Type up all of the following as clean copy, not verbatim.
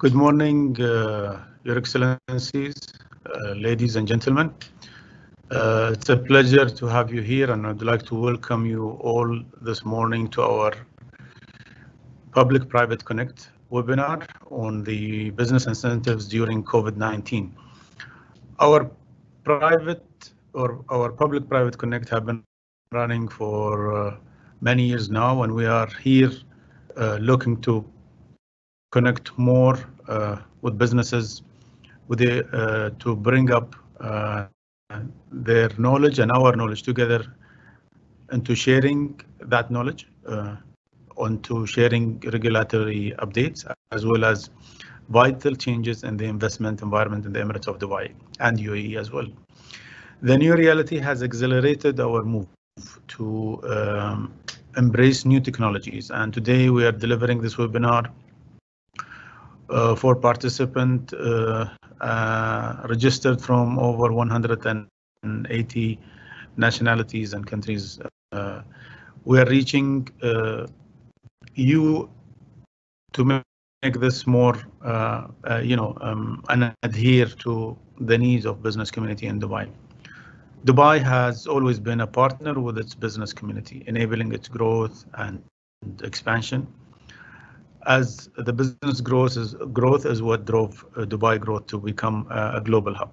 Good morning, Your Excellencies, ladies and gentlemen. It's a pleasure to have you here, and I'd like to welcome you all this morning to our Public-Private Connect webinar on the business incentives during COVID-19. Our Public-Private Connect have been running for many years now, and we are here looking to connect more with businesses to bring up their knowledge and our knowledge together into sharing that knowledge, onto sharing regulatory updates, as well as vital changes in the investment environment in the Emirates of Dubai and UAE as well. The new reality has accelerated our move to embrace new technologies, and today we are delivering this webinar for participants registered from over 180 nationalities and countries. We are reaching you to make this more, and adhere to the needs of business community in Dubai. Dubai has always been a partner with its business community, enabling its growth and expansion. As the business growth is what drove Dubai growth to become a global hub.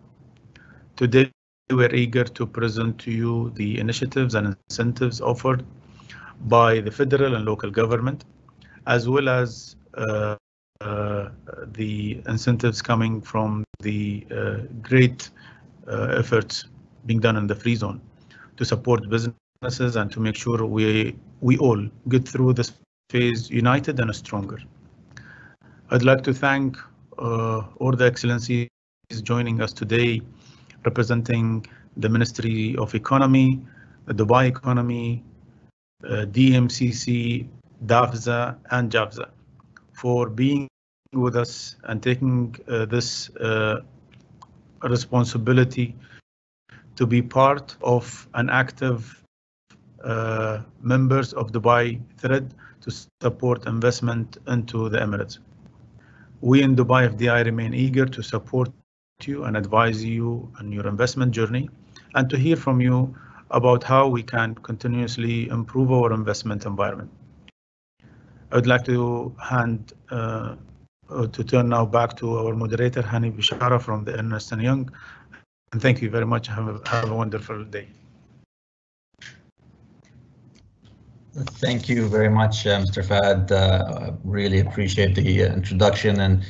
Today, we're eager to present to you the initiatives and incentives offered by the federal and local government, as well as the incentives coming from the great efforts being done in the free zone to support businesses and to make sure we all get through this phase united and stronger. I'd like to thank all the excellencies joining us today, representing the Ministry of Economy, the Dubai Economy, DMCC, DAFZA, and JAFZA, for being with us and taking this responsibility to be part of an active members of Dubai thread to support investment into the Emirates. We in Dubai FDI remain eager to support you and advise you on your investment journey, and to hear from you about how we can continuously improve our investment environment. I would like to turn now back to our moderator, Hani Bishara from the Ernst & Young. And thank you very much. Have a wonderful day. Thank you very much, Mr. Fahad. Really appreciate the introduction, and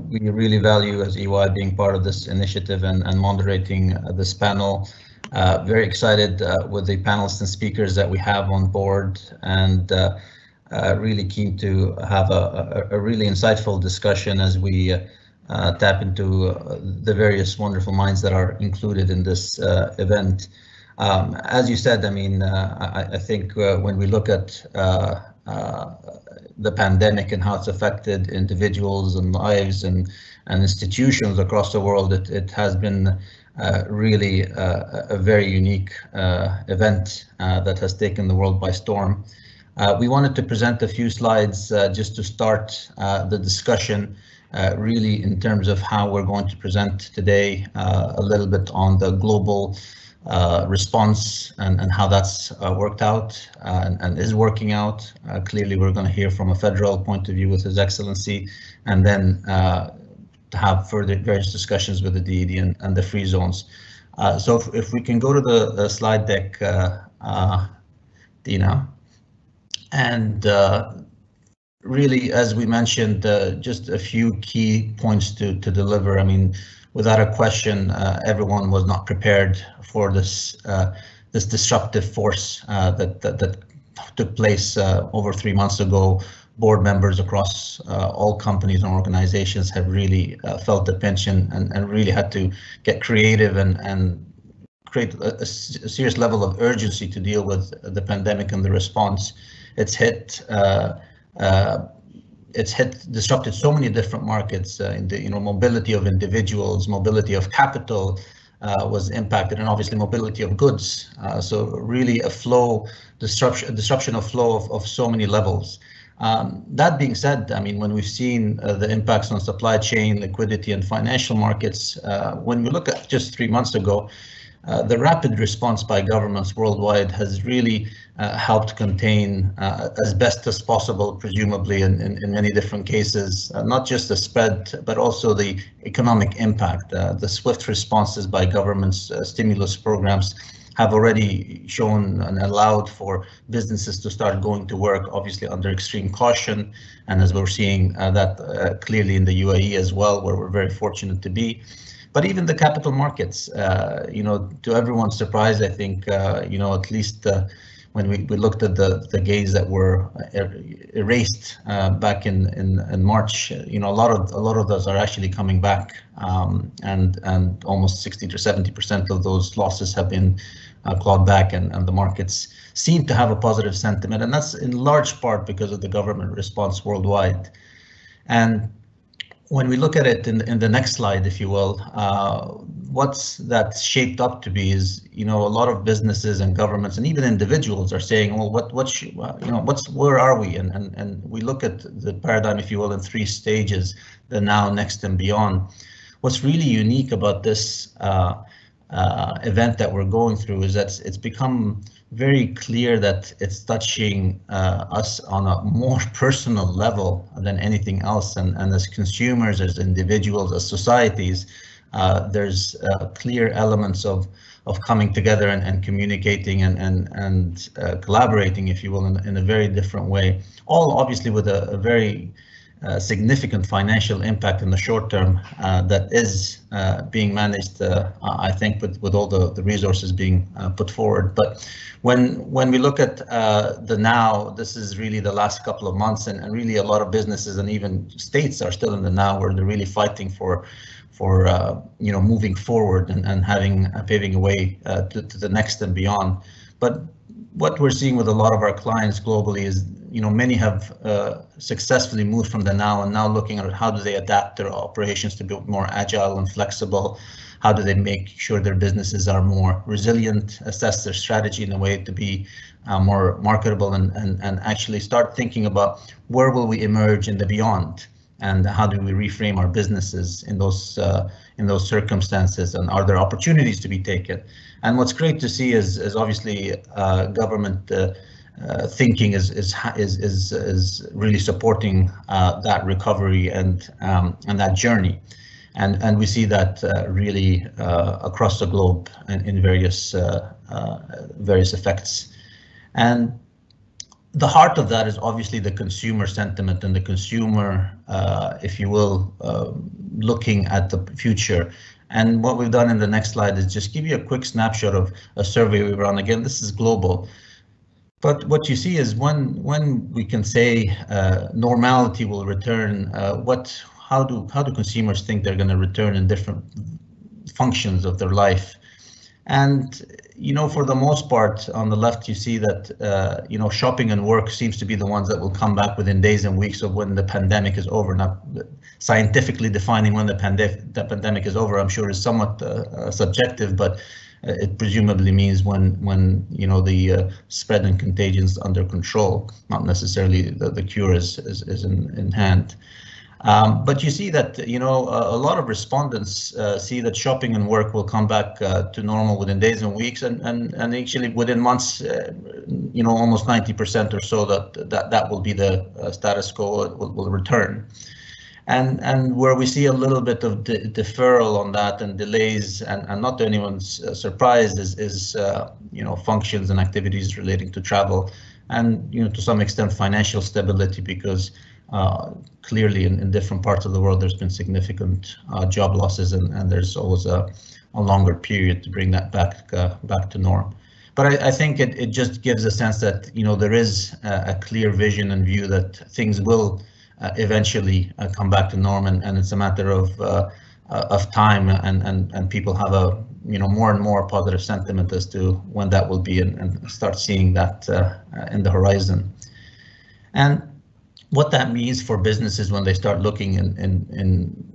we really value as EY being part of this initiative and moderating this panel. Very excited with the panelists and speakers that we have on board, and really keen to have a really insightful discussion as we tap into the various wonderful minds that are included in this event. As you said, I mean, I think when we look at the pandemic and how it's affected individuals and lives and institutions across the world, it has been really a very unique event that has taken the world by storm. We wanted to present a few slides just to start the discussion, really in terms of how we're going to present today, a little bit on the global response and how that's worked out and is working out. Clearly, we're going to hear from a federal point of view with His Excellency, and then to have further various discussions with the DED and the free zones. So if we can go to the slide deck, Dina. And really, as we mentioned, just a few key points to deliver. I mean, without a question, everyone was not prepared for this this disruptive force that took place over 3 months ago. Board members across all companies and organizations have really felt the pinch and really had to get creative and create a serious level of urgency to deal with the pandemic and the response. It's disrupted so many different markets. In the mobility of individuals, mobility of capital was impacted, and obviously mobility of goods. So really a disruption of flow of so many levels. That being said, I mean, when we've seen the impacts on supply chain, liquidity, and financial markets, when we look at just 3 months ago, the rapid response by governments worldwide has really helped contain as best as possible, presumably in many different cases, not just the spread, but also the economic impact. The swift responses by governments' stimulus programs have already shown and allowed for businesses to start going to work, obviously under extreme caution. And as we're seeing that clearly in the UAE as well, where we're very fortunate to be. But even the capital markets, you know, to everyone's surprise, I think, you know, at least when we looked at the gains that were erased back in March, you know, a lot of those are actually coming back, and almost 60 to 70% of those losses have been clawed back, and the markets seem to have a positive sentiment, and that's in large part because of the government response worldwide. And when we look at it in the next slide, if you will, what's that shaped up to be is, you know, a lot of businesses and governments and even individuals are saying, well, where are we? And we look at the paradigm, if you will, in 3 stages: the now, next, and beyond. What's really unique about this event that we're going through is that it's become very clear that it's touching us on a more personal level than anything else. And as consumers, as individuals, as societies, there's clear elements of coming together and communicating and collaborating, if you will, in a very different way. All obviously with a very significant financial impact in the short term that is being managed, I think, with all the resources being put forward. But when we look at the now, this is really the last couple of months, and really a lot of businesses and even states are still in the now, where they're really fighting for you know, moving forward and paving a way to the next and beyond. But what we're seeing with a lot of our clients globally is, you know, many have successfully moved from the now and now looking at how do they adapt their operations to be more agile and flexible. How do they make sure their businesses are more resilient, assess their strategy in a way to be more marketable, and actually start thinking about where will we emerge in the beyond, and how do we reframe our businesses in those circumstances, and are there opportunities to be taken? And what's great to see is obviously government thinking is really supporting that recovery and that journey, and we see that really across the globe in various effects. And the heart of that is obviously the consumer sentiment and the consumer, if you will, looking at the future. And what we've done in the next slide is just give you a quick snapshot of a survey we run. Again, this is global. But what you see is when we can say normality will return, how do consumers think they're going to return in different functions of their life? And you know, for the most part, on the left, you see that you know, shopping and work seems to be the ones that will come back within days and weeks of when the pandemic is over. Not scientifically defining when the pandemic is over, I'm sure, is somewhat subjective, but it presumably means when you know, the spread and contagion is under control, not necessarily the cure is in hand. But you see that, you know, a lot of respondents see that shopping and work will come back to normal within days and weeks, and actually within months, you know, almost 90% or so that will be the status quo, will return. And where we see a little bit of deferral on that and delays, and not to anyone's surprise, is you know, functions and activities relating to travel, and you know, to some extent financial stability, because clearly in different parts of the world there's been significant job losses, and there's always a longer period to bring that back to norm. But I think it just gives a sense that, you know, there is a clear vision and view that things will eventually come back to norm, and it's a matter of time, and people have a, you know, more and more positive sentiment as to when that will be, and start seeing that in the horizon. And what that means for businesses when they start looking in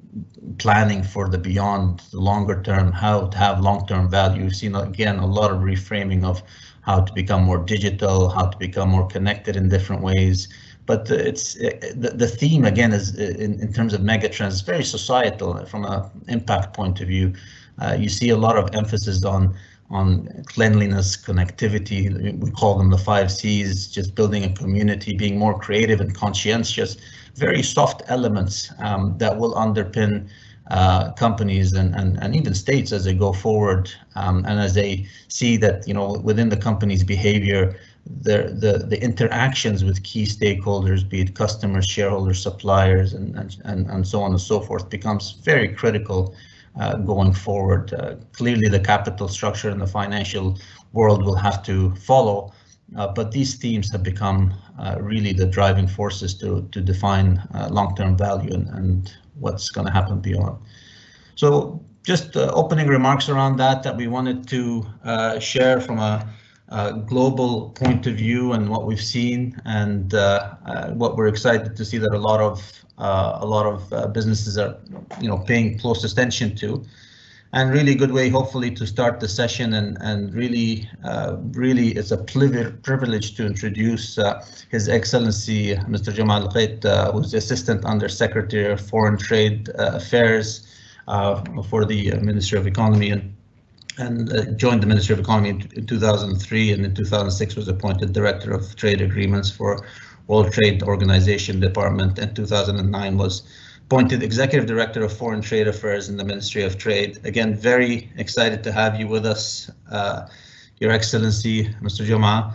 planning for the beyond, the longer term, how to have long-term value. We've seen again a lot of reframing how to become more digital, how to become more connected in different ways. But it's the theme again is in terms of megatrends, very societal from an impact point of view. You see a lot of emphasis on cleanliness, connectivity. We call them the 5 C's, just building a community, being more creative and conscientious, very soft elements that will underpin companies and even states as they go forward, and as they see that, you know, within the company's behavior, the interactions with key stakeholders, be it customers, shareholders, suppliers, and so on and so forth, becomes very critical going forward. Clearly, the capital structure and the financial world will have to follow, but these themes have become really the driving forces to define long-term value and what's going to happen beyond. So just opening remarks around that we wanted to share from a global point of view and what we've seen, and what we're excited to see that a lot of businesses are, you know, paying close attention to, and really good way hopefully to start the session, and really it's a privilege to introduce His Excellency Mr. Jamal Al-Qait, who's the Assistant Under Secretary of Foreign Trade Affairs for the Ministry of Economy, and joined the Ministry of Economy in 2003, and in 2006 was appointed Director of Trade Agreements for World Trade Organization Department, and 2009 was appointed Executive Director of Foreign Trade Affairs in the Ministry of Trade. Again, very excited to have you with us, Your Excellency, Mr. Jamal,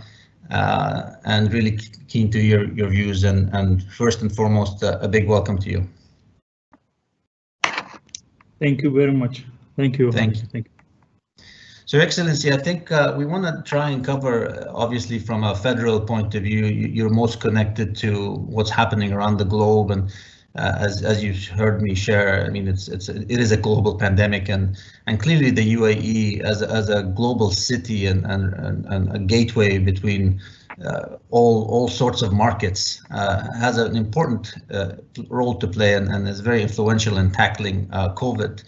and really keen to hear your views, and first and foremost, a big welcome to you. Thank you very much. Thank you. Thank you. So, Your Excellency, I think we want to try and cover, obviously, from a federal point of view, you're most connected to what's happening around the globe, and as you've heard me share, I mean, it is a global pandemic, and clearly the UAE as a global city and a gateway between all sorts of markets has an important role to play, and is very influential in tackling COVID.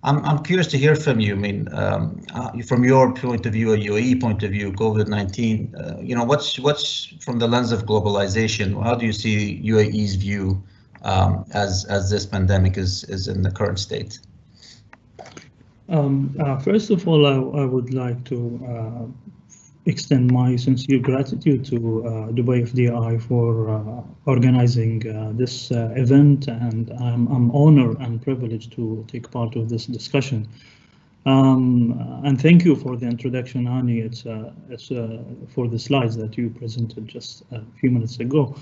I'm curious to hear from you. I mean, from your point of view, a UAE point of view, COVID-19, you know, what's from the lens of globalization? How do you see UAE's view as this pandemic is in the current state? First of all, I would like to extend my sincere gratitude to Dubai FDI for organizing this event, and I'm honored and privileged to take part of this discussion. And thank you for the introduction, Hani. It's for the slides that you presented just a few minutes ago.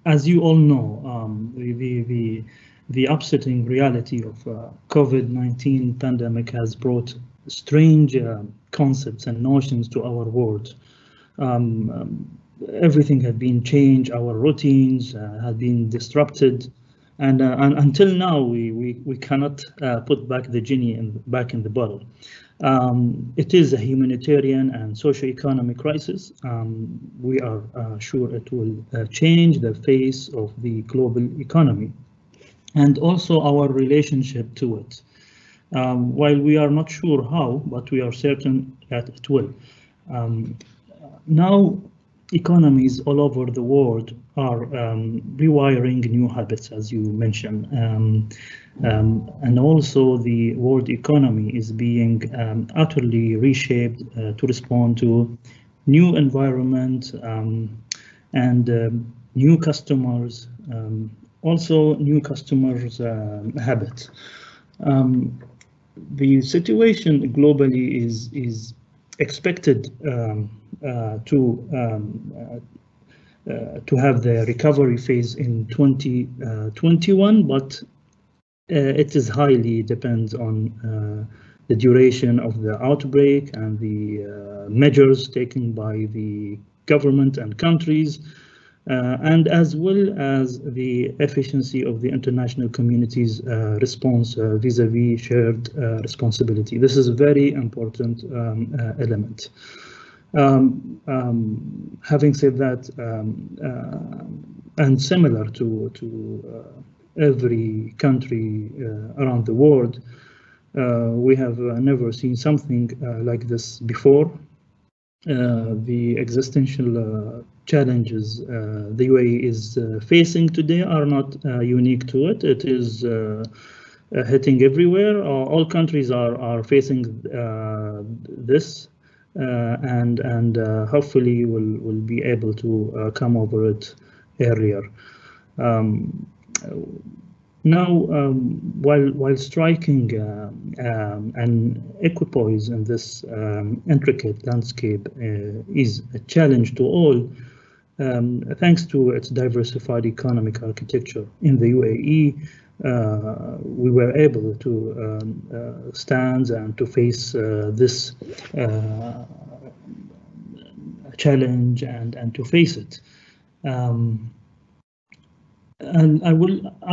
As you all know, the upsetting reality of COVID-19 pandemic has brought strange concepts and notions to our world. Everything had been changed, our routines had been disrupted, and until now we cannot put back the genie back in the bottle. It is a humanitarian and socio-economic crisis. We are sure it will change the face of the global economy and also our relationship to it. While we are not sure how, but we are certain that it will. Now, economies all over the world are rewiring new habits, as you mentioned, and also the world economy is being utterly reshaped to respond to new environment and new customers, also new customers' habits. The situation globally is expected to have the recovery phase in 2021, but it is highly depends on the duration of the outbreak and the measures taken by the government and countries, and as well as the efficiency of the international community's response vis-a-vis shared responsibility. This is a very important element. Having said that, and similar to every country around the world, we have never seen something like this before. the existential challenges the UAE is facing today are not unique to it. It is hitting everywhere. All countries are facing this, and hopefully will be able to come over it earlier. Now, while striking an equipoise in this intricate landscape is a challenge to all, thanks to its diversified economic architecture in the UAE, we were able to stand and to face this challenge and to face it. And I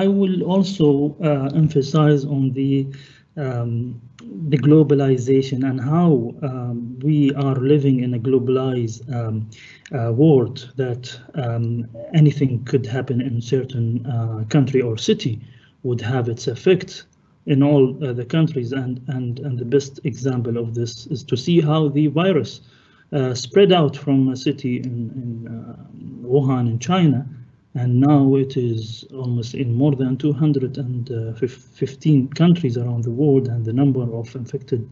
will also emphasize on the globalization and how we are living in a globalized world, that anything could happen in certain country or city would have its effect in all the countries. And the best example of this is to see how the virus spread out from a city in Wuhan in China. And now it is almost in more than 215 countries around the world, and the number of infected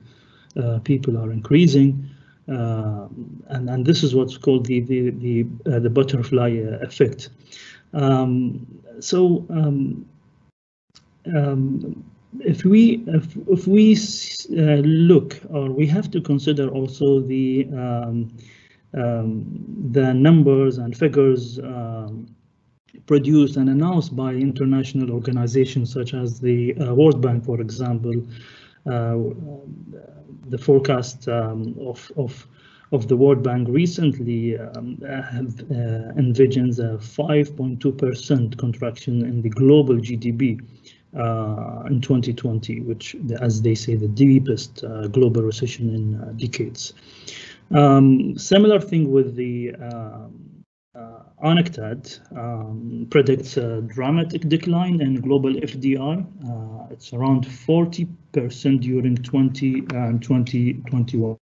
people are increasing. And this is what's called the butterfly effect. If we look, or we have to consider also the numbers and figures produced and announced by international organizations such as the World Bank, for example. The forecast of the World Bank recently envisions a 5.2% contraction in the global GDP in 2020, which, as they say, the deepest global recession in decades. Similar thing with the UNCTAD predicts a dramatic decline in global FDI. It's around 40% during 2021.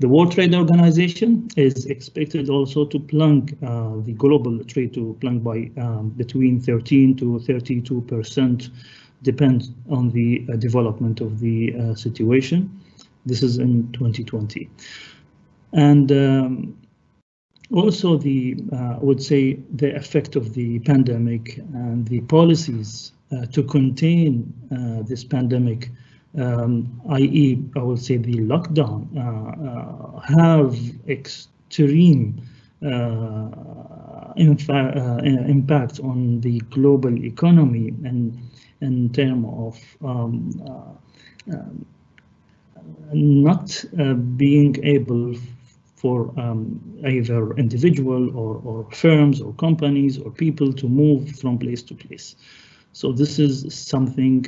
The World Trade Organization is expected also to plunge the global trade to plunge by between 13 to 32%, depends on the development of the situation. This is in 2020. And also the, I would say, the effect of the pandemic and the policies to contain this pandemic, i.e., I would say the lockdown, have extreme impact on the global economy, and in terms of not being able for either individual or firms or companies or people to move from place to place. So this is something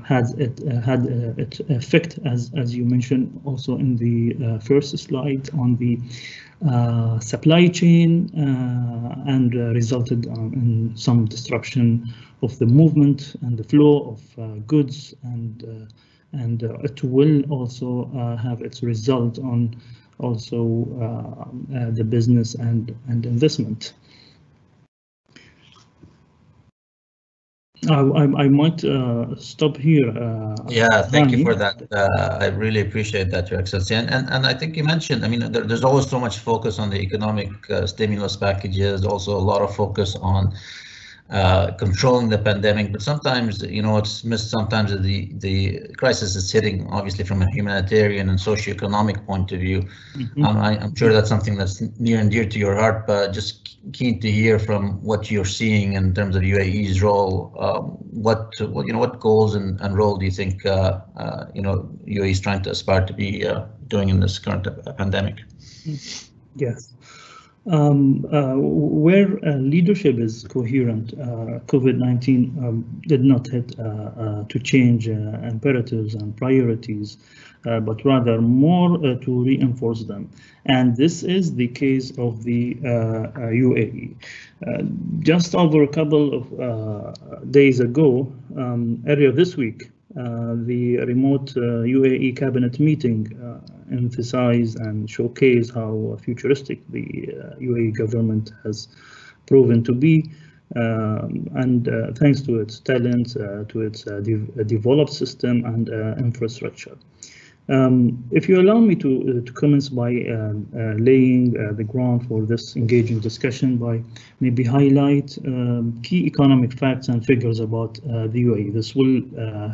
had its effect, as you mentioned also in the first slide, on the supply chain and resulted in some disruption of the movement and the flow of goods, and it will also have its result on also the business and investment. I might stop here. Yeah, thank you for that. I really appreciate that, Your Excellency. And I think you mentioned, I mean, there's always so much focus on the economic stimulus packages, also a lot of focus on controlling the pandemic, but sometimes, you know, it's missed sometimes the crisis is hitting, obviously, from a humanitarian and socioeconomic point of view. Mm-hmm. I'm sure that's something that's near and dear to your heart, but just keen to hear from what you're seeing in terms of UAE's role. What goals and role do you think UAE is trying to aspire to be doing in this current pandemic? Yes. Where leadership is coherent, COVID-19 did not hit to change imperatives and priorities, but rather more to reinforce them. And this is the case of the UAE. Just over a couple of days ago, earlier this week, the remote UAE cabinet meeting emphasized and showcased how futuristic the UAE government has proven to be, and thanks to its talent, to its developed system and infrastructure. If you allow me to commence by laying the ground for this engaging discussion by maybe highlight key economic facts and figures about the UAE. This will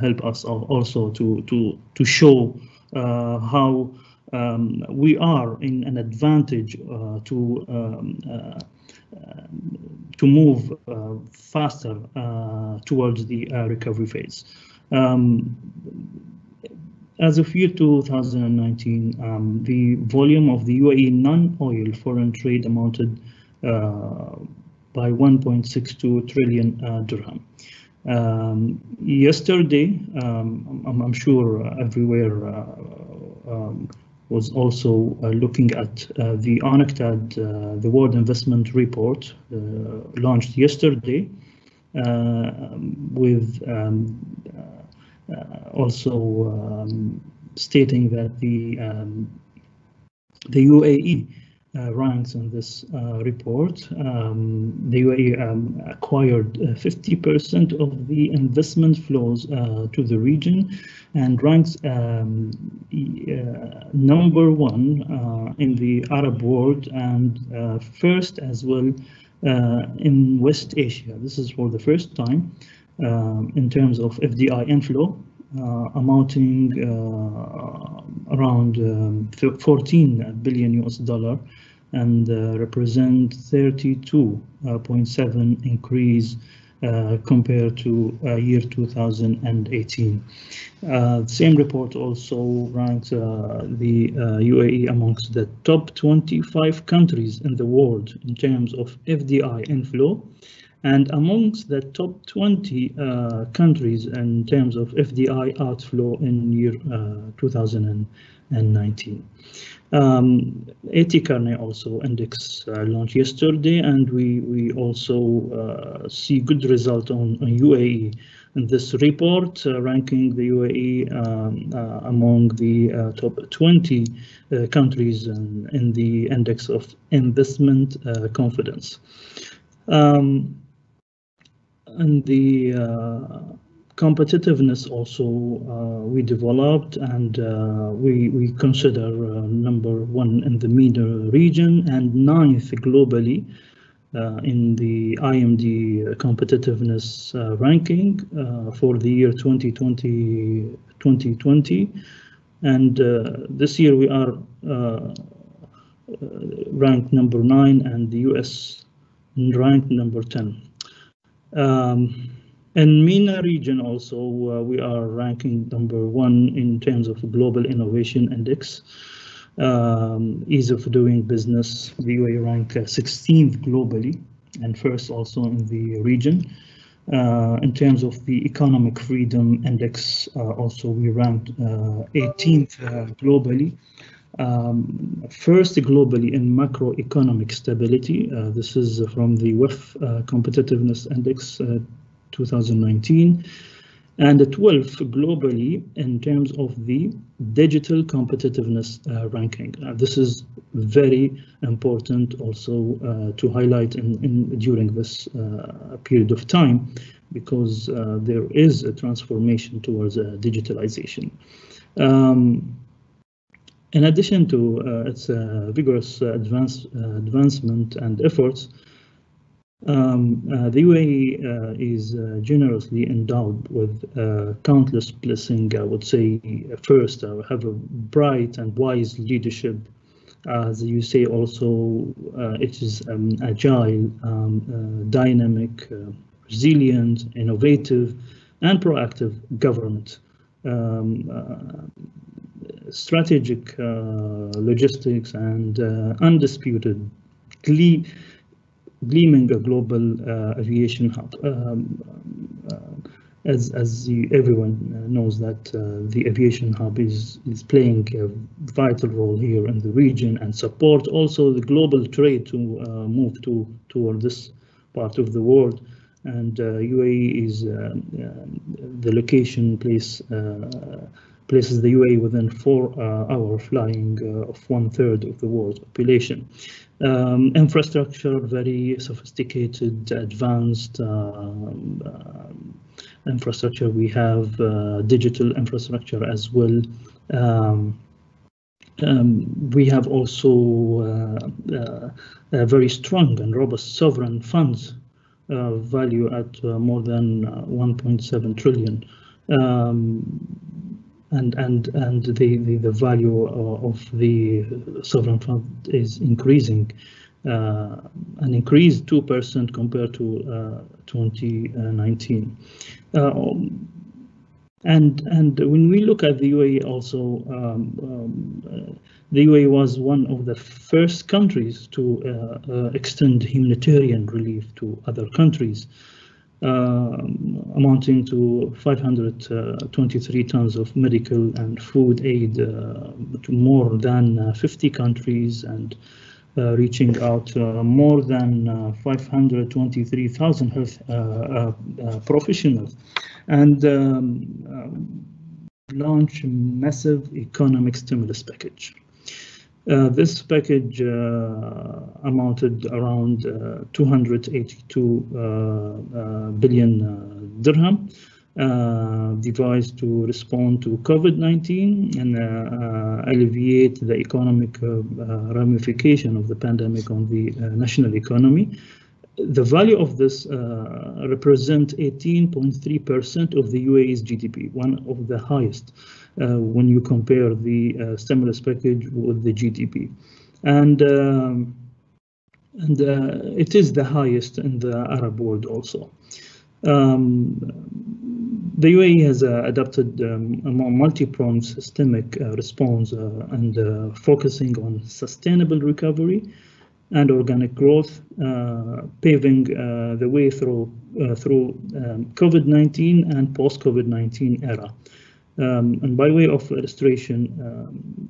help us also to show how we are in an advantage to move faster towards the recovery phase. As of year 2019, the volume of the UAE non-oil foreign trade amounted by 1.62 trillion dirham. Yesterday, I'm sure everywhere was also looking at the UNCTAD, the World Investment Report, launched yesterday, with also stating that the UAE ranks in this report. The UAE acquired 50% of the investment flows to the region and ranks number one in the Arab world and first as well in West Asia. This is for the first time in terms of FDI inflow, amounting around 14 billion US dollar and represent 32.7 increase compared to year 2018. The same report also ranked the UAE amongst the top 25 countries in the world in terms of FDI inflow, and amongst the top 20 countries in terms of FDI outflow in year 2019. AT-Carnet also index launched yesterday, and we also see good result on UAE in this report, ranking the UAE among the top 20 countries in the index of investment confidence. And the competitiveness also we developed, and we consider number one in the MENA region and 9th globally in the IMD competitiveness ranking for the year 2020. And this year we are ranked number 9 and the US ranked number 10. In MENA region also, we are ranking number 1 in terms of global innovation index. Ease of doing business, the UAE ranked 16th globally and first also in the region. In terms of the economic freedom index, also we ranked 18th globally. First globally in macroeconomic stability. This is from the WEF competitiveness index 2019, and the 12th globally in terms of the digital competitiveness ranking. This is very important also to highlight during this period of time, because there is a transformation towards digitalization. In addition to its vigorous advancement and efforts, the UAE is generously endowed with countless blessings. I would say first, have a bright and wise leadership. As you say, also it is agile, dynamic, resilient, innovative, and proactive government. Strategic logistics and undisputed gleaming a global aviation hub. As everyone knows that the aviation hub is playing a vital role here in the region and support also the global trade to move toward this part of the world. and UAE is the location places the UAE within 4-hour flying of 1/3 of the world's population. Infrastructure, very sophisticated, advanced infrastructure. We have digital infrastructure as well. We have also very strong and robust sovereign funds value at more than 1.7 trillion. And the value of the sovereign fund is increasing, an increase 2% compared to 2019. And when we look at the UAE also, the UAE was one of the first countries to extend humanitarian relief to other countries, amounting to 523 tons of medical and food aid to more than 50 countries, and reaching out more than 523,000 health professionals, and launch a massive economic stimulus package. This package amounted around 282 billion dirham, devised to respond to COVID-19 and alleviate the economic ramification of the pandemic on the national economy. The value of this represents 18.3% of the UAE's GDP, one of the highest when you compare the stimulus package with the GDP, and it is the highest in the Arab world also. The UAE has adopted a multi-pronged systemic response and focusing on sustainable recovery and organic growth, paving the way through COVID-19 and post-COVID-19 era. And by way of illustration,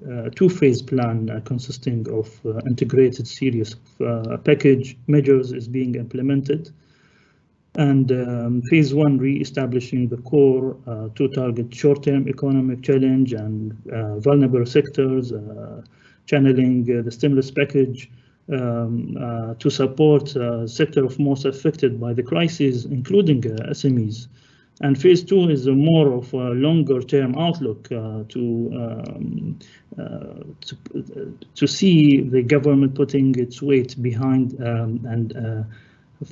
a two-phase plan consisting of integrated series of package measures is being implemented. And phase one, re-establishing the core to target short-term economic challenge and vulnerable sectors, channeling the stimulus package to support sector of most affected by the crisis, including SMEs. And phase two is a more of a longer-term outlook to see the government putting its weight behind and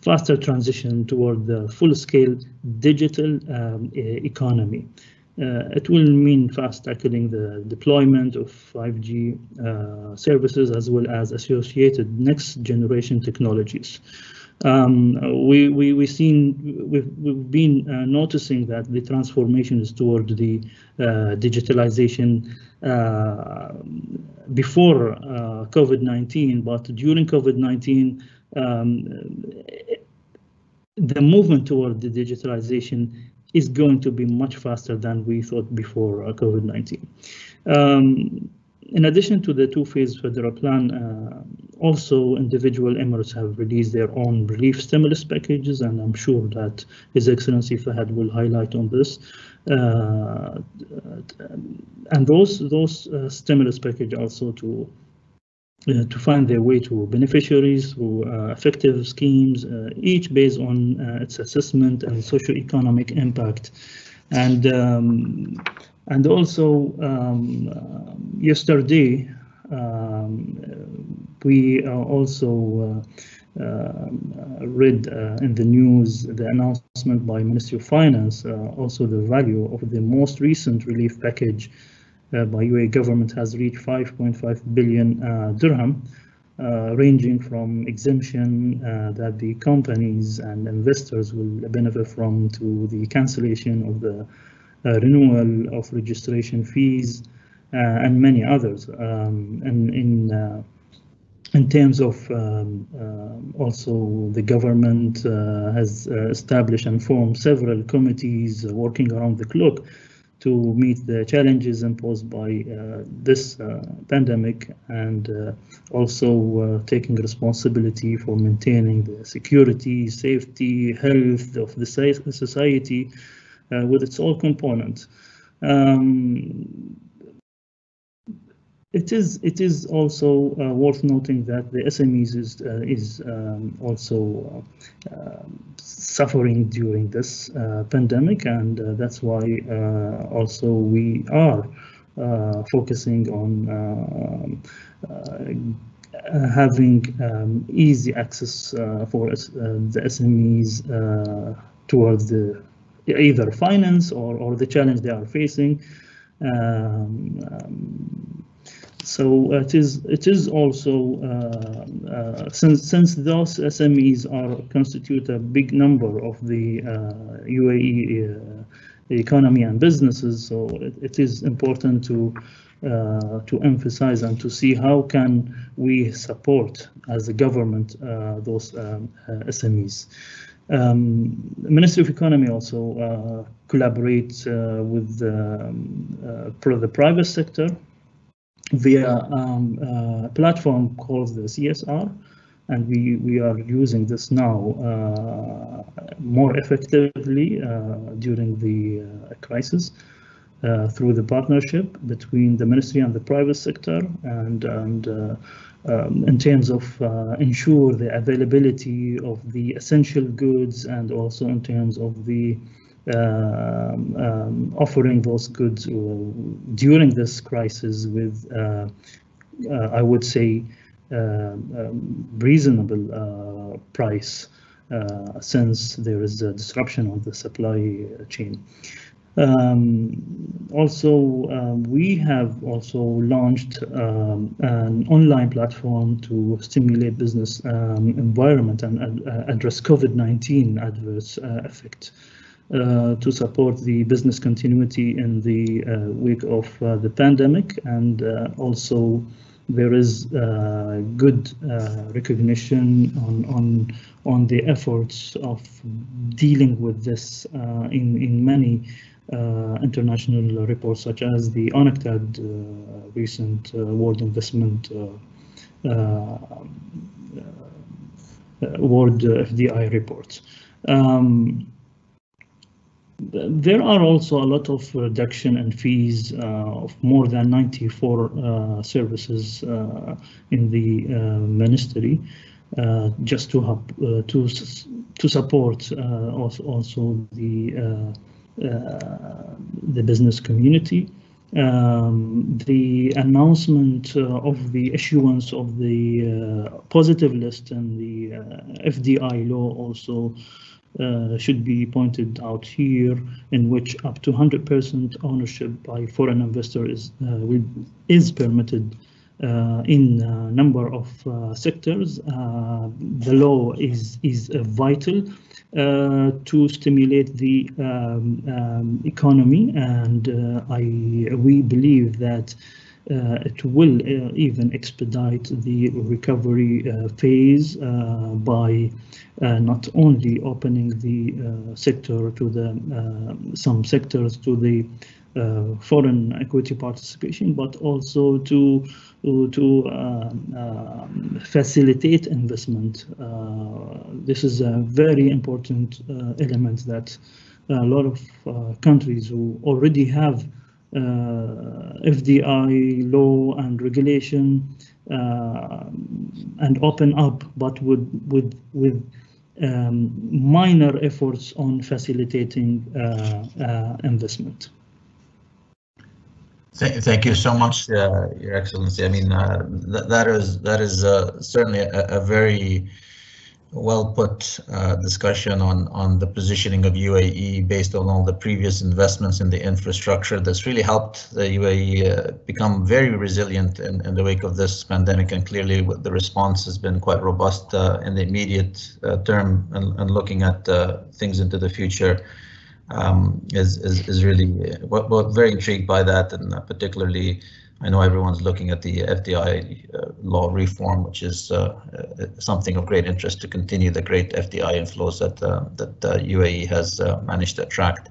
faster transition toward the full-scale digital economy. It will mean fast tackling the deployment of 5G services as well as associated next-generation technologies. We've been noticing that the transformation is toward the digitalization before COVID-19, but during COVID-19, the movement toward the digitalization is going to be much faster than we thought before COVID-19. In addition to the two-phase federal plan, also individual emirates have released their own relief stimulus packages, and I'm sure that His Excellency Fahad will highlight on this. And those stimulus packages also to find their way to beneficiaries through effective schemes, each based on its assessment and socio-economic impact. And also yesterday, we also read in the news the announcement by Ministry of Finance, also the value of the most recent relief package by UAE government has reached 5.5 billion dirham, ranging from exemption that the companies and investors will benefit from to the cancellation of the renewal of registration fees and many others. In terms of also the government has established and formed several committees working around the clock to meet the challenges imposed by this pandemic, and also taking responsibility for maintaining the security, safety, health of the society with its all components. It is also worth noting that the SMEs is also suffering during this pandemic, and that's why also we are focusing on having easy access for the SMEs towards the either finance or the challenge they are facing. So it is also since those SMEs constitute a big number of the UAE economy and businesses, so it is important to emphasize and to see how can we support as a government those SMEs. The Ministry of Economy also collaborates with the private sector via a platform called the CSR, and we are using this now more effectively during the crisis through the partnership between the ministry and the private sector, and in terms of ensure the availability of the essential goods, and also in terms of the offering those goods during this crisis with, I would say, reasonable price, since there is a disruption on the supply chain. We have also launched an online platform to stimulate business environment and address COVID-19 adverse effect. To support the business continuity in the wake of the pandemic, and also there is good recognition on the efforts of dealing with this in many international reports, such as the UNCTAD recent World Investment World FDI reports. There are also a lot of reduction in fees of more than 94 services in the ministry, just to support also the business community. The announcement of the issuance of the positive list and the FDI law also should be pointed out here, in which up to 100% ownership by foreign investor is permitted in a number of sectors. The law is vital to stimulate the economy, and we believe that it will even expedite the recovery phase by not only opening the sector to the some sectors to the foreign equity participation, but also to facilitate investment. This is a very important element that a lot of countries who already have FDI law and regulation and open up, but with minor efforts on facilitating investment. Thank you so much, Your Excellency. I mean, that is certainly a very well put discussion on the positioning of UAE based on all the previous investments in the infrastructure that's really helped the UAE become very resilient in the wake of this pandemic, and clearly the response has been quite robust in the immediate term, and looking at things into the future is really very intrigued by that, and particularly I know everyone's looking at the FDI law reform, which is something of great interest to continue the great FDI inflows that UAE has managed to attract.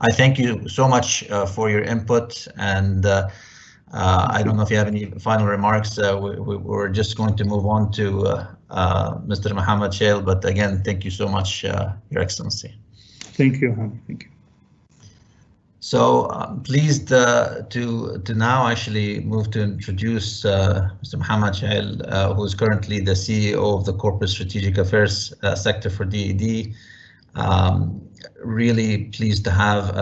I thank you so much for your input, and I don't know if you have any final remarks. We're just going to move on to Mr. Mohammed Shail, but again, thank you so much, Your Excellency. Thank you, Hani. Thank you. So I'm pleased to now actually move to introduce Mr. Mohammed Shail, who is currently the CEO of the Corporate Strategic Affairs sector for DED. Really pleased to have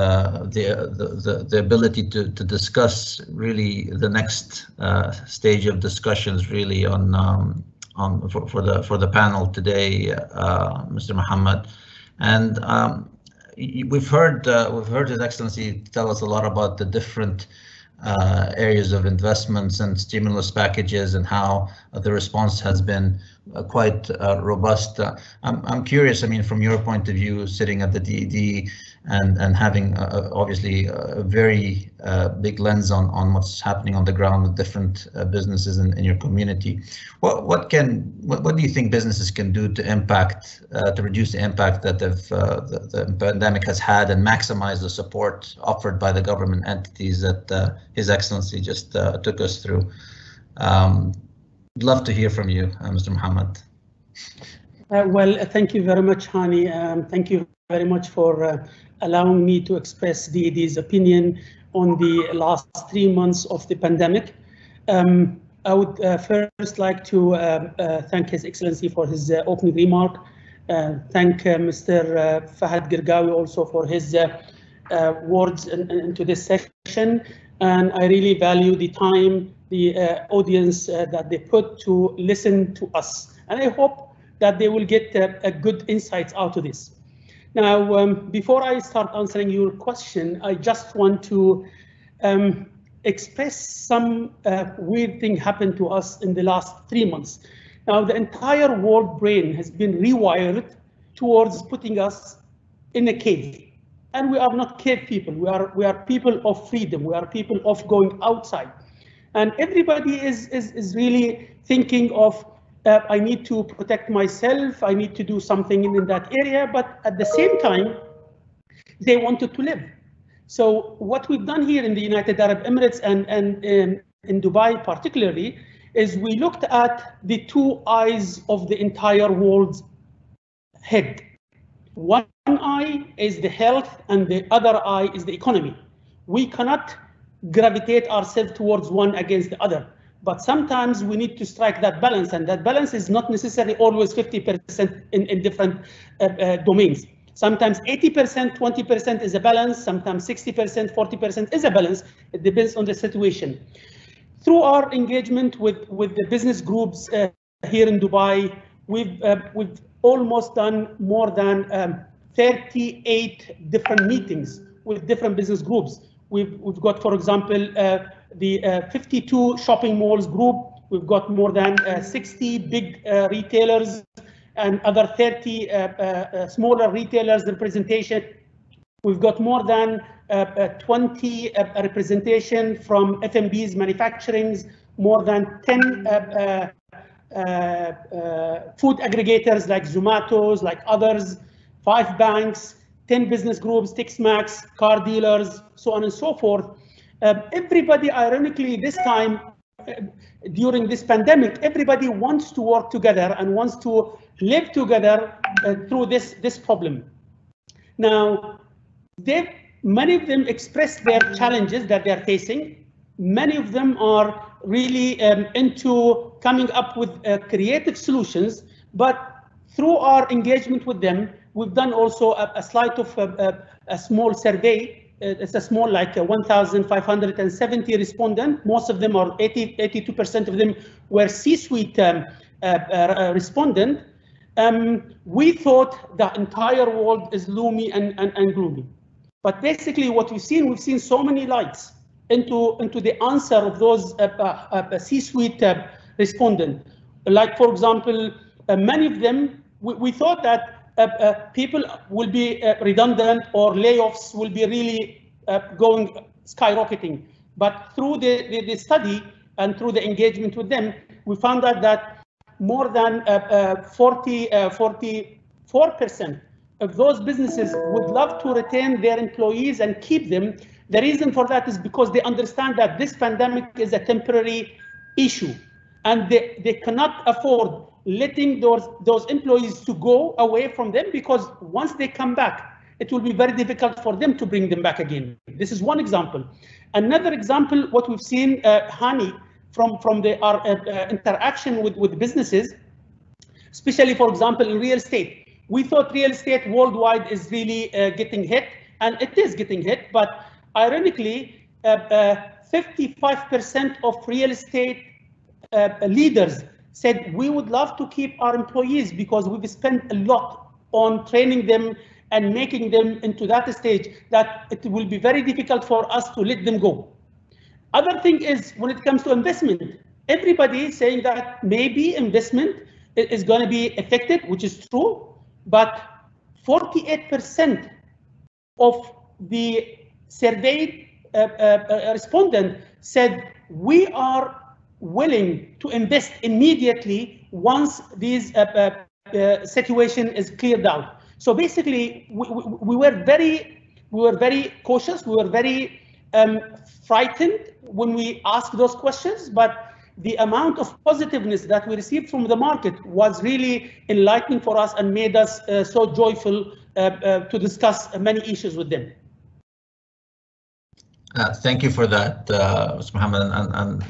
the ability to discuss really the next stage of discussions really on for the panel today, Mr. Mohammed. And we've heard His Excellency tell us a lot about the different areas of investments and stimulus packages and how the response has been quite robust. I'm curious, I mean, from your point of view, sitting at the DED and having obviously a very big lens on what's happening on the ground with different businesses in your community. What do you think businesses can do to reduce the impact that the pandemic has had and maximize the support offered by the government entities that His Excellency just took us through? I'd love to hear from you, Mr. Mohammed. Well, thank you very much, Hani. Thank you very much for allowing me to express DED's opinion on the last 3 months of the pandemic. I would first like to thank His Excellency for his opening remark. Thank Mr. Fahad Girgawi also for his words into this session. And I really value the time, the audience that they put to listen to us. And I hope that they will get a good insights out of this. Now, before I start answering your question, I just want to express some weird thing happened to us in the last 3 months. Now, the entire world brain has been rewired towards putting us in a cave. And we are not cave people. We are people of freedom. We are people of going outside. And everybody is really thinking of, I need to protect myself. I need to do something in that area. But at the same time, they wanted to live. So what we've done here in the United Arab Emirates and in Dubai particularly, is we looked at the two eyes of the entire world's head. One eye is the health and the other eye is the economy. We cannot gravitate ourselves towards one against the other, but sometimes we need to strike that balance, and that balance is not necessarily always 50% in different domains. Sometimes 80%, 20% is a balance, sometimes 60%, 40% is a balance. It depends on the situation. Through our engagement with the business groups here in Dubai, we've almost done more than 38 different meetings with different business groups. We've got, for example, the 52 shopping malls group. We've got more than 60 big retailers and other 30 smaller retailers representation. We've got more than 20 representation from FMBs, manufacturings, more than 10 food aggregators like Zomato's, like others, 5 banks, 10 business groups, Texmax, car dealers, so on and so forth. Everybody, ironically, this time, during this pandemic, everybody wants to work together and wants to live together through this problem. Now, many of them express their challenges that they're facing. Many of them are really into coming up with creative solutions, but through our engagement with them, we've done also a slide of a small survey. It's a small, like 1,570 respondents. Most of them, or 82% of them, were C-suite respondent. We thought the entire world is gloomy and gloomy. But basically what we've seen so many lights into the answer of those C-suite respondents. Like, for example, many of them, we thought that people will be redundant or layoffs will be really going skyrocketing. But through the study and through the engagement with them, we found out that more than 44% if those businesses would love to retain their employees and keep them, the reason for that is because they understand that this pandemic is a temporary issue, and they cannot afford letting those employees to go away from them, because once they come back, it will be very difficult for them to bring them back again. This is one example. Another example, what we've seen, Hani, from our interaction with businesses, especially, for example, in real estate. We thought real estate worldwide is really getting hit, and it is getting hit, but ironically, 55% of real estate leaders said we would love to keep our employees because we've spent a lot on training them and making them into that stage that it will be very difficult for us to let them go. Other thing is when it comes to investment, everybody is saying that maybe investment is going to be affected, which is true, but 48% of the surveyed respondent said we are willing to invest immediately once this situation is cleared out. So basically, we were very cautious. We were very frightened when we asked those questions, but the amount of positiveness that we received from the market was really enlightening for us and made us so joyful to discuss many issues with them. Thank you for that, Mr. Mohammed, and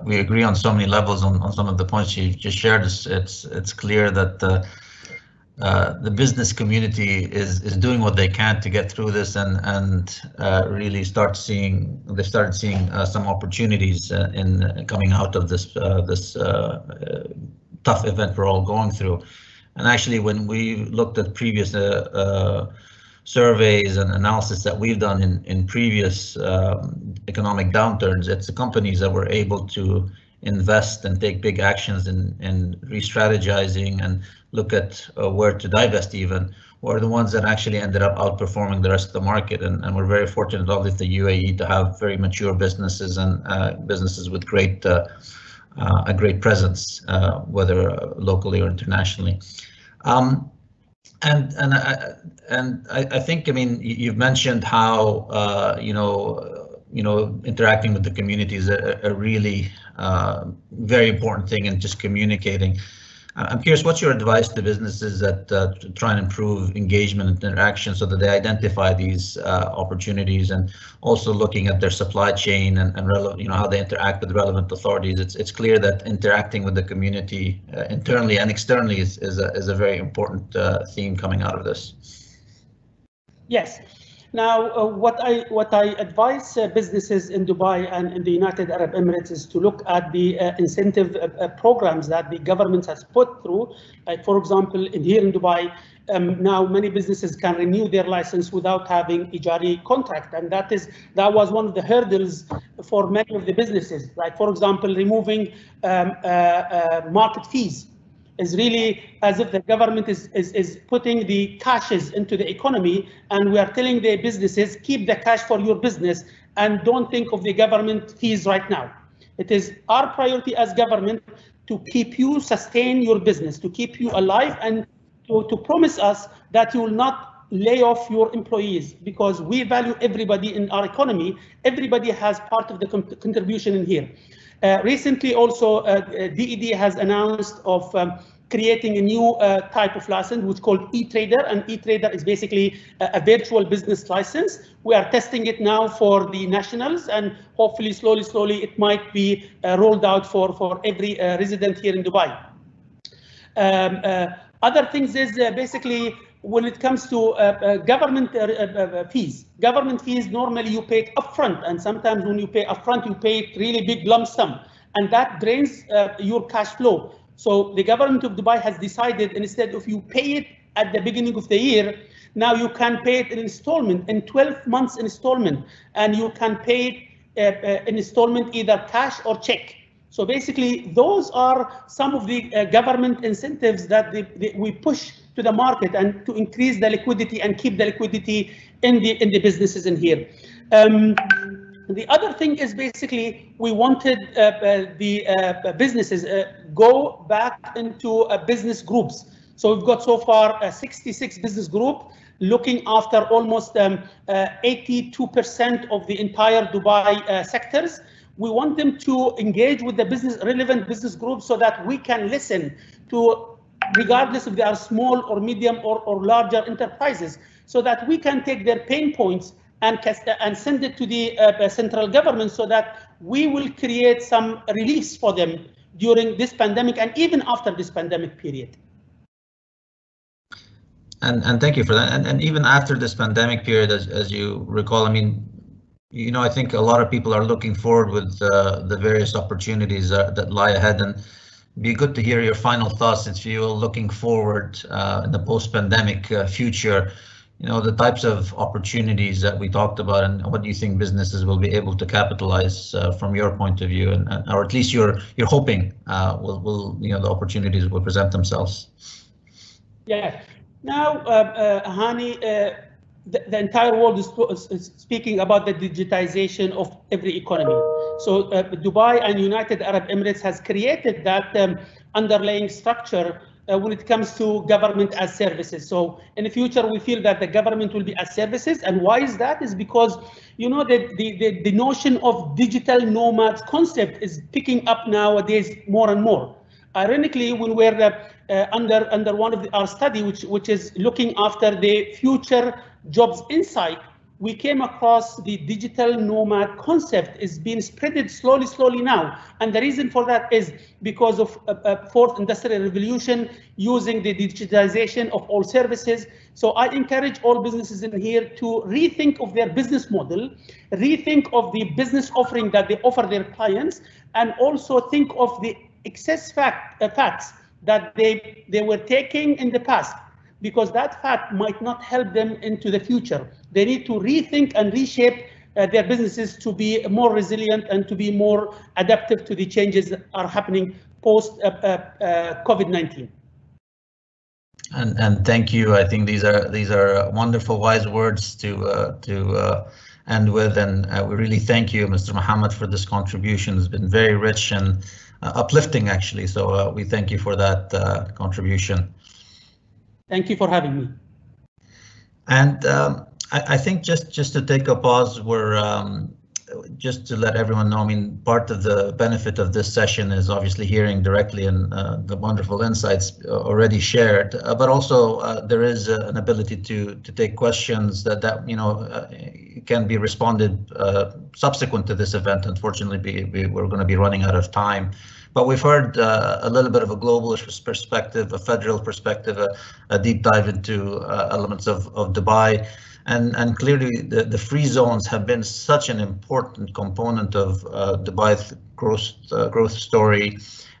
we agree on so many levels on some of the points you've just shared. It's clear that the business community is doing what they can to get through this and really started seeing some opportunities in coming out of this tough event we're all going through. And actually, when we looked at previous surveys and analysis that we've done in previous economic downturns, it's the companies that were able to invest and take big actions in re-strategizing and look at where to divest even, were the ones that actually ended up outperforming the rest of the market. And we're very fortunate, obviously, the UAE to have very mature businesses and businesses with a great presence, whether locally or internationally. And I think, I mean, you've mentioned how interacting with the community is a really very important thing, and just communicating. I'm curious, what's your advice to businesses that try and improve engagement and interaction so that they identify these opportunities, and also looking at their supply chain and how they interact with relevant authorities? It's clear that interacting with the community internally and externally is a very important theme coming out of this. Yes. Now, what I advise businesses in Dubai and in the United Arab Emirates is to look at the incentive programs that the government has put through. Like, for example, here in Dubai, now many businesses can renew their license without having a Ijari contract, and that was one of the hurdles for many of the businesses. Like, for example, removing market fees is really as if the government is putting the cashes into the economy, and we are telling the businesses, keep the cash for your business and don't think of the government fees right now. It is our priority as government to keep you, sustain your business, to keep you alive, and to promise us that you will not lay off your employees, because we value everybody in our economy. Everybody has part of the contribution in here. Recently also, DED has announced of creating a new type of license, which is called e-trader, and e-trader is basically a virtual business license. We are testing it now for the nationals, and hopefully slowly it might be rolled out for every resident here in Dubai. Other things is basically when it comes to government fees. Government fees, normally you pay it upfront, and sometimes when you pay upfront, you pay it really big lump sum, and that drains your cash flow. So the government of Dubai has decided, instead of you pay it at the beginning of the year, now you can pay it in installment, in 12 months installment, and you can pay it in installment either cash or check. So basically, those are some of the government incentives that we push to the market, and to increase the liquidity and keep the liquidity in the businesses in here. The other thing is basically we wanted the businesses go back into business groups. So we've got so far a 66 business group looking after almost 82% of the entire Dubai sectors. We want them to engage with the relevant business groups so that we can listen to, regardless if they are small or medium or larger enterprises, so that we can take their pain points and send it to the central government so that we will create some reliefs for them during this pandemic and even after this pandemic period. And thank you for that. And even after this pandemic period, as you recall, I mean, you know, I think a lot of people are looking forward with the various opportunities that lie ahead, and be good to hear your final thoughts if you're looking forward in the post-pandemic future. You know, the types of opportunities that we talked about, and what do you think businesses will be able to capitalize from your point of view, and or at least you're hoping will you know, the opportunities will present themselves. Yeah. Now, Hani, the entire world is speaking about the digitization of every economy. So Dubai and United Arab Emirates has created that underlying structure when it comes to government as services. So in the future, we feel that the government will be as services. And why is that? Is because, you know, the notion of digital nomads concept is picking up nowadays more and more. Ironically, when we're under one of our study, which is looking after the future jobs insight, we came across the digital nomad concept is being spreaded slowly now. And the reason for that is because of fourth industrial revolution, using the digitization of all services. So I encourage all businesses in here to rethink of their business model, rethink of the business offering that they offer their clients, and also think of the excess facts that they were taking in the past, because that fact might not help them into the future. They need to rethink and reshape their businesses to be more resilient and to be more adaptive to the changes that are happening post COVID-19. And thank you. I think these are wonderful, wise words to end with, and we really thank you, Mr. Mohammed, for this contribution. It's been very rich and uplifting, actually. So we thank you for that contribution. Thank you for having me. And I think just to take a pause, we're just to let everyone know, I mean, part of the benefit of this session is obviously hearing directly and the wonderful insights already shared, but also there is an ability to take questions that you know can be responded subsequent to this event. Unfortunately, we're going to be running out of time. But we've heard a little bit of a globalist perspective, a federal perspective, a deep dive into elements of Dubai. And clearly the free zones have been such an important component of Dubai's growth story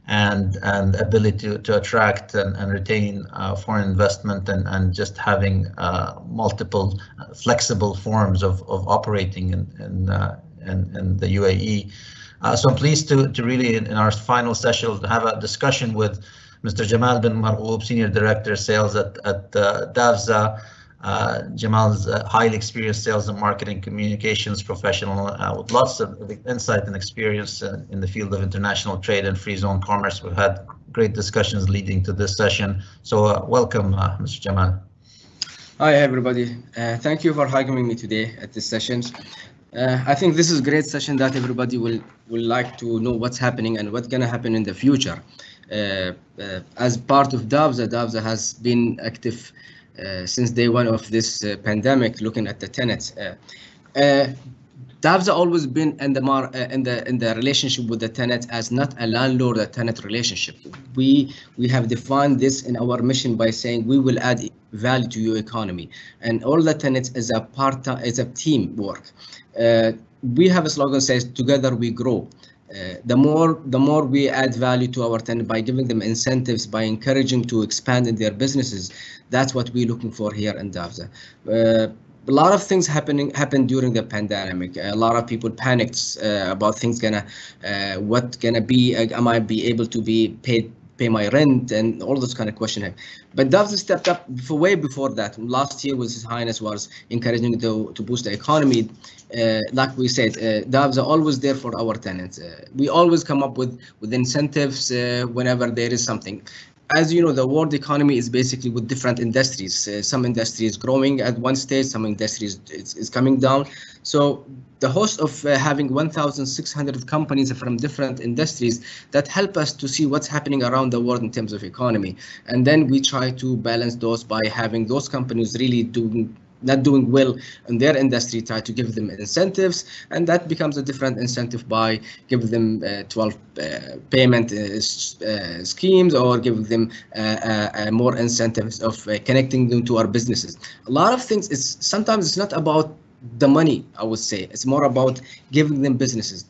and ability to attract and retain foreign investment, and just having multiple flexible forms of operating in the UAE. So I'm pleased to really, in our final session, have a discussion with Mr. Jamal bin Marghoub, Senior Director of Sales at DAVZA. Jamal's a highly experienced sales and marketing communications professional with lots of insight and experience in the field of international trade and free zone commerce. We've had great discussions leading to this session. So welcome, Mr. Jamal. Hi, everybody. Thank you for having me today at this session. I think this is a great session that everybody will like to know what's happening and what's going to happen in the future. As part of DAVZA has been active since day one of this pandemic, looking at the tenants. DAVZA always been in the relationship with the tenant as not a landlord or tenant relationship. We have defined this in our mission by saying we will add value to your economy, and all the tenants is a teamwork. We have a slogan that says together we grow. The more we add value to our tenant by giving them incentives, by encouraging to expand in their businesses, that's what we're looking for here in DAVZA. A lot of things happened during the pandemic. A lot of people panicked about things what gonna be, am I be able to pay my rent and all those kind of questions. But DAVZA stepped up way before that. Last year, His Highness was encouraging to boost the economy. Like we said, DAVZA always there for our tenants. We always come up with incentives whenever there is something. as you know, the world economy is basically with different industries. Some industries growing at one stage, some industries is coming down. So the host of having 1,600 companies from different industries that help us to see what's happening around the world in terms of economy. And then we try to balance those by having those companies really not doing well in their industry, try to give them incentives, and that becomes a different incentive by giving them 12 payment schemes, or giving them more incentives of connecting them to our businesses. A lot of things, sometimes it's not about the money, I would say, it's more about giving them businesses.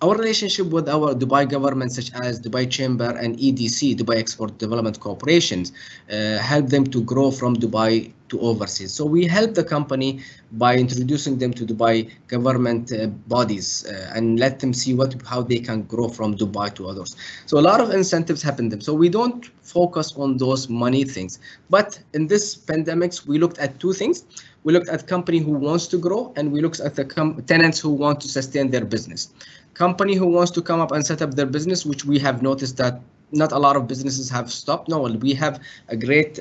Our relationship with our Dubai government, such as Dubai Chamber and EDC, Dubai Export Development Corporations, help them to grow from Dubai to overseas. So we help the company by introducing them to Dubai government bodies and let them see how they can grow from Dubai to others. So a lot of incentives happen them. So we don't focus on those money things. But in this pandemics, we looked at two things. We looked at company who wants to grow, and we looked at the tenants who want to sustain their business. Company who wants to come up and set up their business, which we have noticed that not a lot of businesses have stopped. No, we have a great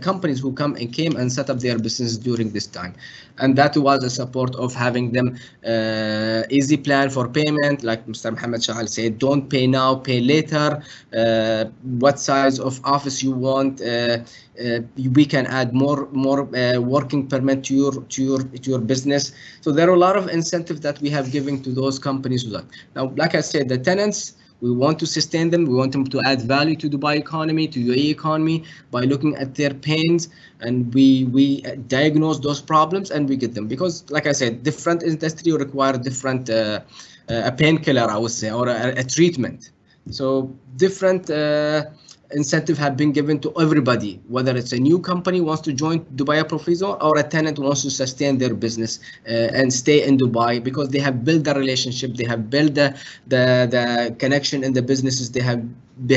companies who came and set up their business during this time. And that was a support of having them easy plan for payment. Like Mr. Mohammed Shahal said, don't pay now, pay later. What size of office you want. We can add more working permit to your business. So there are a lot of incentives that we have given to those companies. Now, like I said, the tenants, we want to sustain them. We want them to add value to Dubai economy, to UAE economy by looking at their pains, and we diagnose those problems and we get them. Because, like I said, different industry require different a painkiller, I would say, or a treatment. So different incentive have been given to everybody, whether it's a new company wants to join Dubai Proviso or a tenant wants to sustain their business and stay in Dubai, because they have built the relationship, they have built the connection in the businesses, they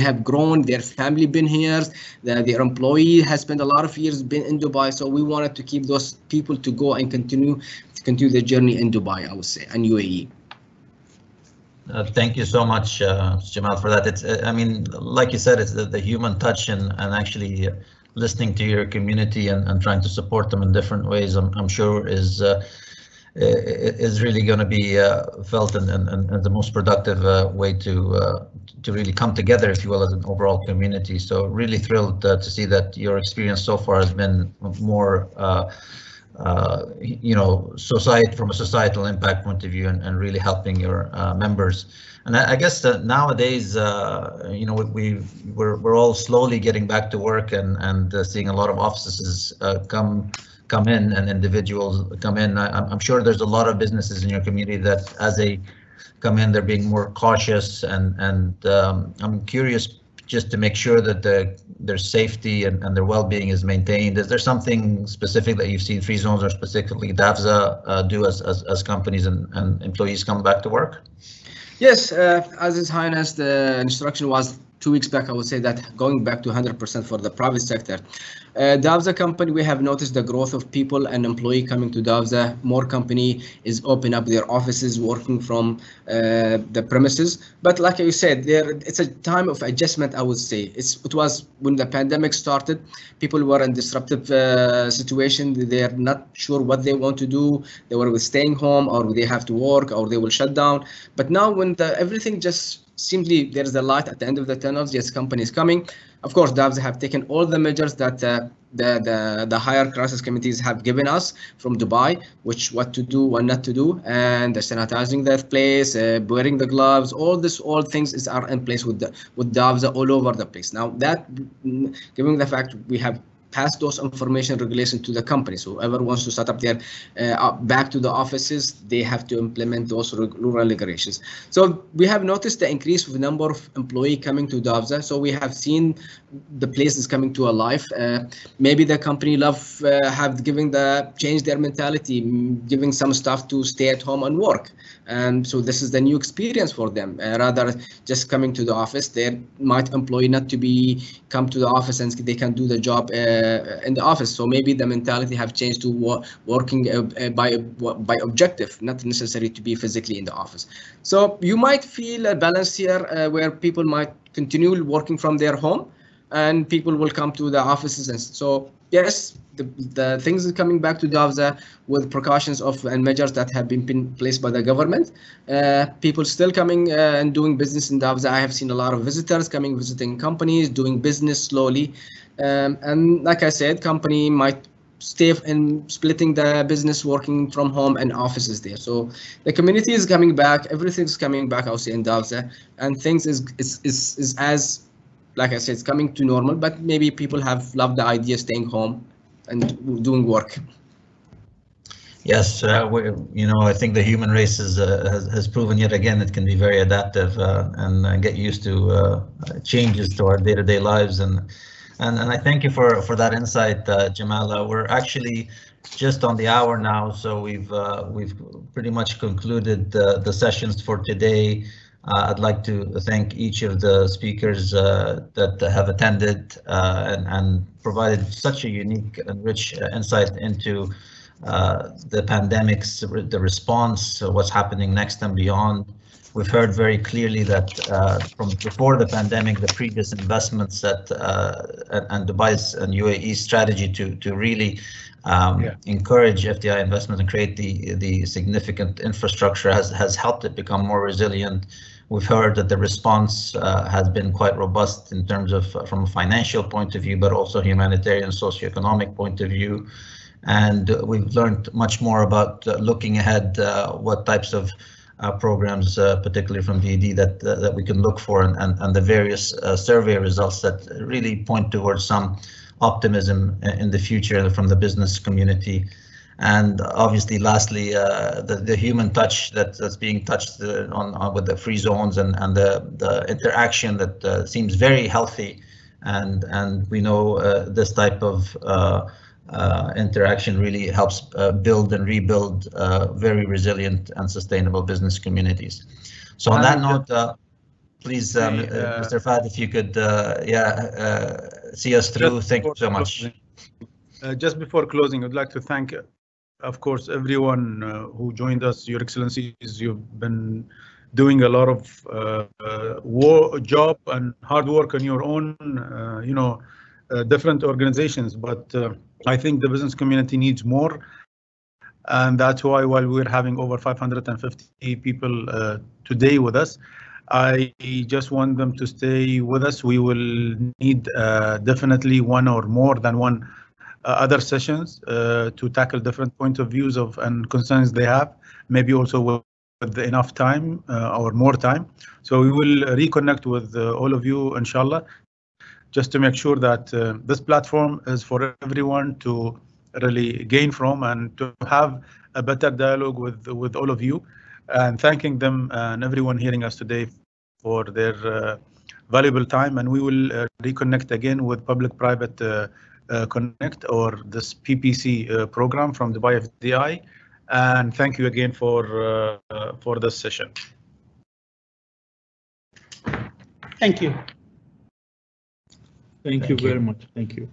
have grown, their family been here, their employee has spent a lot of years been in Dubai. So we wanted to keep those people to go and continue their journey in Dubai, I would say, and UAE. Thank you so much, Jamal, for that. It's, I mean, like you said, it's the human touch and actually listening to your community and trying to support them in different ways. I'm sure is really going to be felt in the most productive way to really come together, if you will, as an overall community. So really thrilled to see that your experience so far has been more you know, from a societal impact point of view, and really helping your members. And I guess that nowadays, you know, we're all slowly getting back to work and seeing a lot of offices come in and individuals come in. I'm sure there's a lot of businesses in your community that, as they come in, they're being more cautious, and I'm curious, just to make sure that their safety and their well-being is maintained. Is there something specific that you've seen Free Zones or specifically DAFZA do as companies and employees come back to work? Yes, as His Highness, the instruction was 2 weeks back, I would say that going back to 100% for the private sector. DAFZA company, we have noticed the growth of people and employee coming to DAFZA. More company is open up their offices, working from the premises. But like you said, it's a time of adjustment, I would say. It was when the pandemic started, people were in disruptive situation. They're not sure what they want to do. They were staying home, or they have to work, or they will shut down. But now when everything just simply there's a light at the end of the tunnel, yes, companies coming. Of course, DAFZA have taken all the measures that the higher crisis committees have given us from Dubai, what to do, what not to do, and sanitizing that place, wearing the gloves, all things are in place with DAFZA all over the place. Now that, given the fact we have pass those information regulations to the companies. So whoever wants to set up their back to the offices, they have to implement those rural regulations. So we have noticed the increase of the number of employees coming to DAFZA. So we have seen the places coming to life. Maybe the company have changed their mentality, giving some staff to stay at home and work. And so this is the new experience for them. Rather just coming to the office, they might employ not to come to the office and they can do the job in the office. So maybe the mentality have changed to working by objective, not necessary to be physically in the office. So you might feel a balance here where people might continue working from their home, and people will come to the offices. And so yes, the things are coming back to Davza with precautions and measures that have been placed by the government. People still coming and doing business in Davza. I have seen a lot of visitors coming, visiting companies, doing business slowly. And like I said, company might stay in splitting the business, working from home and offices there. So the community is coming back, everything's coming back, I'll say, in Davza, and things is as, like I said, it's coming to normal, but maybe people have loved the idea of staying home and doing work. Yes, I think the human race has proven yet again it can be very adaptive and get used to changes to our day-to-day lives. And I thank you for that insight, Jamal. We're actually just on the hour now, so we've pretty much concluded the sessions for today. I'd like to thank each of the speakers that have attended and provided such a unique and rich insight into the pandemics, the response, what's happening next and beyond. We've heard very clearly that from before the pandemic, the previous investments that and Dubai's and UAE's strategy to really encourage FDI investment and create the significant infrastructure has helped it become more resilient. We've heard that the response has been quite robust in terms of from a financial point of view, but also humanitarian, socioeconomic point of view. And we've learned much more about looking ahead, what types of programs, particularly from DED, that we can look for, and the various survey results that really point towards some optimism in the future from the business community. And obviously, lastly, the human touch that's being touched on with the free zones and the interaction that seems very healthy, and we know this type of interaction really helps build and rebuild very resilient and sustainable business communities. So on that note, please, Mr. Fahd, if you could, see us through. Thank you so much. Just before closing, I'd like to thank, of course, everyone who joined us. Your Excellencies, you've been doing a lot of job and hard work on your own, different organizations, but I think the business community needs more, and that's why while we're having over 550 people today with us, I just want them to stay with us. We will need definitely one or more than one other sessions to tackle different points of views of and concerns they have, maybe also with enough time or more time. So we will reconnect with all of you, inshallah, just to make sure that this platform is for everyone to really gain from and to have a better dialogue with all of you. And thanking them and everyone hearing us today for their valuable time. And we will reconnect again with Public-Private Connect, or this PPC program from Dubai FDI. And thank you again for this session. Thank you. Thank you very much. Thank you.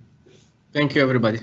Thank you, everybody.